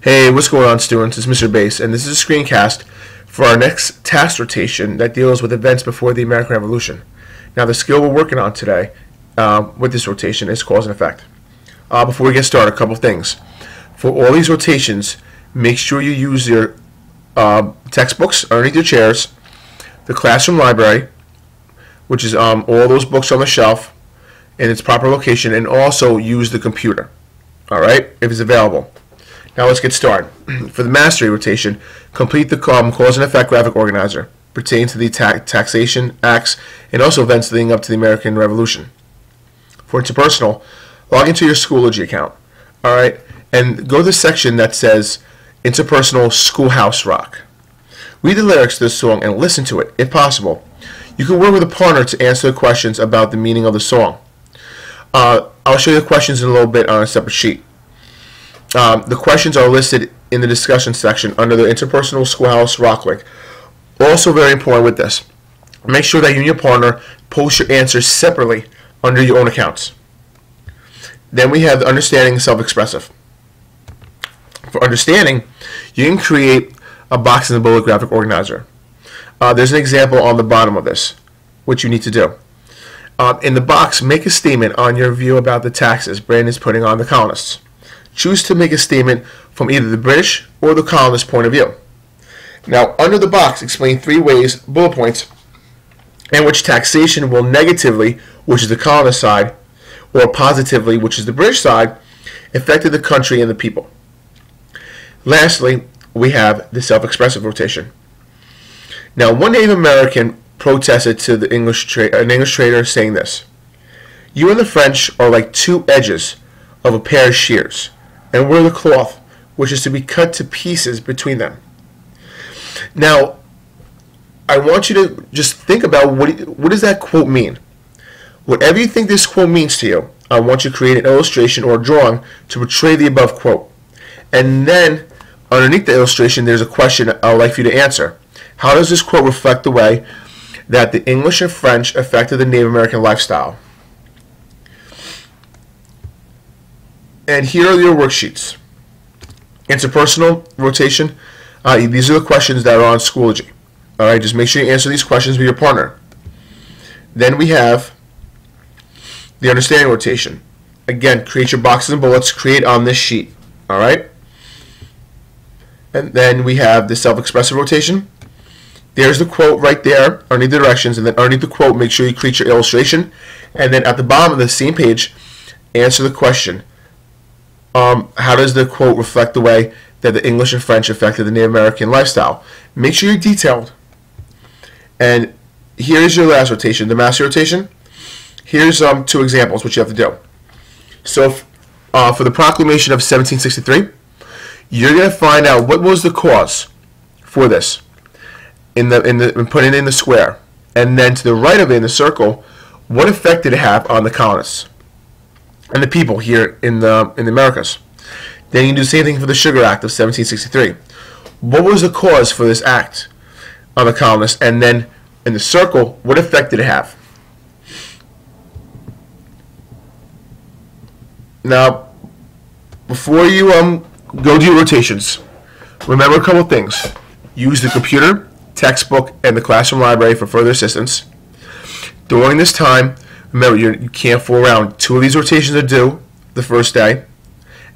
Hey, what's going on, students? It's Mr. Bass, and this is a screencast for our next task rotation that deals with events before the American Revolution. Now, the skill we're working on today with this rotation is cause and effect. Before we get started, a couple things. For all these rotations, make sure you use your textbooks underneath your chairs, the classroom library, which is all those books on the shelf in its proper location, and also use the computer, all right, if it's available. Now let's get started. For the mastery rotation, complete the cause and effect graphic organizer pertaining to the taxation acts and also events leading up to the American Revolution. For interpersonal, log into your Schoology account, all right, and go to the section that says Interpersonal Schoolhouse Rock. Read the lyrics to the song and listen to it, if possible. You can work with a partner to answer the questions about the meaning of the song. I'll show you the questions in a little bit on a separate sheet. The questions are listed in the discussion section under the Interpersonal Schoolhouse Rock link. Also very important with this, make sure that you and your partner post your answers separately under your own accounts. Then we have the understanding self-expressive. For understanding, you can create a box in the bullet graphic organizer. There's an example on the bottom of this, which you need to do. In the box, make a statement on your view about the taxes Britain is putting on the colonists. Choose to make a statement from either the British or the colonist point of view. Now, under the box, explain 3 ways, bullet points, in which taxation will negatively, which is the colonist side, or positively, which is the British side, affected the country and the people. Lastly, we have the self-expressive rotation. Now, one Native American protested to the an English trader saying this: "You and the French are like 2 edges of a pair of shears, and we're the cloth which is to be cut to pieces between them." Now, I want you to just think about what does that quote mean. Whatever you think this quote means to you, I want you to create an illustration or a drawing to portray the above quote. And then, underneath the illustration, there's a question I would like for you to answer. How does this quote reflect the way that the English and French affected the Native American lifestyle? And here are your worksheets. Interpersonal rotation. These are the questions that are on Schoology. All right, just make sure you answer these questions with your partner. Then we have the understanding rotation. Again, create your boxes and bullets. Create on this sheet. All right. And then we have the self-expressive rotation. There's the quote right there underneath the directions, and then underneath the quote, make sure you create your illustration. And then at the bottom of the same page, answer the question. How does the quote reflect the way that the English and French affected the Native American lifestyle? Make sure you're detailed. And here's your last rotation, the mastery rotation. Here's 2 examples, what you have to do. So for the proclamation of 1763, you're going to find out what was the cause for this and put it in the square. And then to the right of it in the circle, what effect did it have on the colonists and the people here in the Americas? Then you can do the same thing for the Sugar Act of 1763. What was the cause for this act on the colonists? And then in the circle, what effect did it have? Now, before you go do your rotations, remember a couple things. Use the computer, textbook, and the classroom library for further assistance. During this time, remember, you can't fool around. 2 of these rotations are due the first day,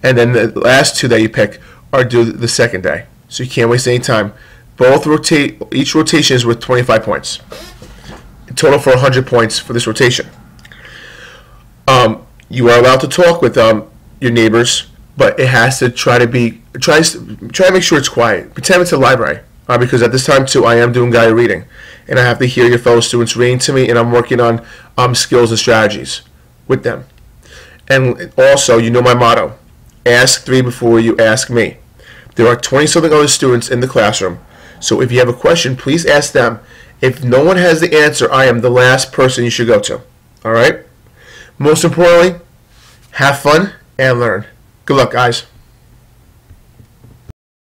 and then the last 2 that you pick are due the second day. So you can't waste any time. Each rotation is worth 25 points. Total for 100 points for this rotation. You are allowed to talk with your neighbors, but it has to try to make sure it's quiet. Pretend it's a library. Because at this time too, I am doing guided reading, and I have to hear your fellow students reading to me, and I'm working on skills and strategies with them. And also, you know my motto: ask 3 before you ask me. There are 20-something other students in the classroom, so if you have a question, please ask them. If no one has the answer, I am the last person you should go to. All right? Most importantly, have fun and learn. Good luck, guys.